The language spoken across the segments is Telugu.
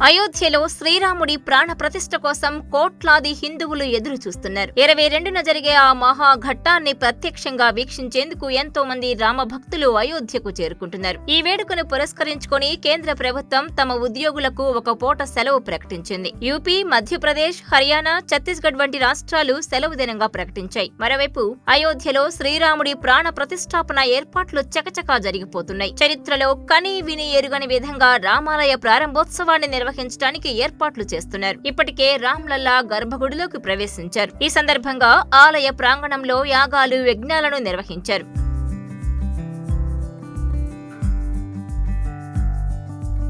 అయోధ్యలో శ్రీరాముడి ప్రాణ ప్రతిష్ఠ కోసం కోట్లాది హిందువులు ఎదురు చూస్తున్నారు. 22న జరిగే ఆ మహా ఘట్టాన్ని ప్రత్యక్షంగా వీక్షించేందుకు ఎంతో మంది రామభక్తులు అయోధ్యకు చేరుకుంటున్నారు. ఈ వేడుకను పురస్కరించుకొని కేంద్ర ప్రభుత్వం తమ ఉద్యోగులకు ఒక పూట సెలవు ప్రకటించింది. యూపీ, మధ్యప్రదేశ్, హర్యానా, ఛత్తీస్గఢ్ వంటి రాష్ట్రాలు సెలవు దినంగా ప్రకటించాయి. మరోవైపు అయోధ్యలో శ్రీరాముడి ప్రాణ ప్రతిష్టాపన ఏర్పాట్లు చకచకా జరిగిపోతున్నాయి. చరిత్రలో కనీ విని ఎరుగని విధంగా రామాలయ ప్రారంభోత్సవాన్ని నిర్వహించడానికి ఏర్పాట్లు చేస్తున్నారు. ఇప్పటికే రామ్లల్లా గర్భగుడిలోకి ప్రవేశించారు. ఈ సందర్భంగా ఆలయ ప్రాంగణంలో యాగాలు, యజ్ఞాలను నిర్వహించారు.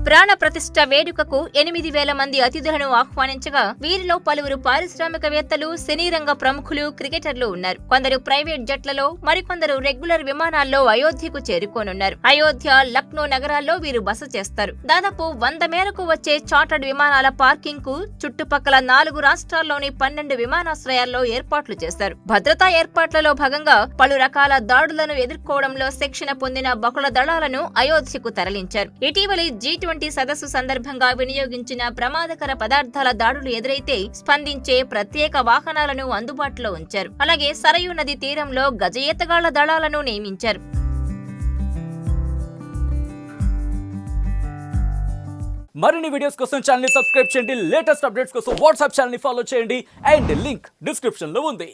ప్రాణ ప్రతిష్ఠ వేడుకకు 8,000 మంది అతిథులను ఆహ్వానించగా వీరిలో పలువురు పారిశ్రామికవేత్తలు, సినీ రంగ ప్రముఖులు, క్రికెటర్లు ఉన్నారు. కొందరు ప్రైవేట్ జట్లలో, మరికొందరు రెగ్యులర్ విమానాల్లో అయోధ్యకు చేరుకోనున్నారు. అయోధ్య, లక్నో నగరాల్లో వీరు బస చేస్తారు. దాదాపు 100 మేరకు వచ్చే చార్టర్డ్ విమానాల పార్కింగ్ కు చుట్టుపక్కల 4 రాష్ట్రాల్లోని 12 విమానాశ్రయాల్లో ఏర్పాట్లు చేశారు. భద్రతా ఏర్పాట్లలో భాగంగా పలు రకాల దాడులను ఎదుర్కోవడంలో శిక్షణ పొందిన బహుళ దళాలను అయోధ్యకు తరలించారు. ఇటీవలి G20 సదస్సు సందర్భంగా వినియోగించిన ప్రమాదకర పదార్థాల దాడులు ఎదురైతే స్పందించే ప్రత్యేక వాహనాలను అందుబాటులో ఉంచారు. అలాగే సరయూ నది తీరంలో గజ ఈతగాళ్ల దళాలను నియమించారు. మరిన్ని వీడియోస్ కోసం ఛానల్ ని సబ్స్క్రైబ్ చేయండి. లేటెస్ట్ అప్డేట్స్ కోసం వాట్సాప్ ఛానల్ ని ఫాలో చేయండి. అండ్ లింక్ డిస్క్రిప్షన్ లో ఉంది.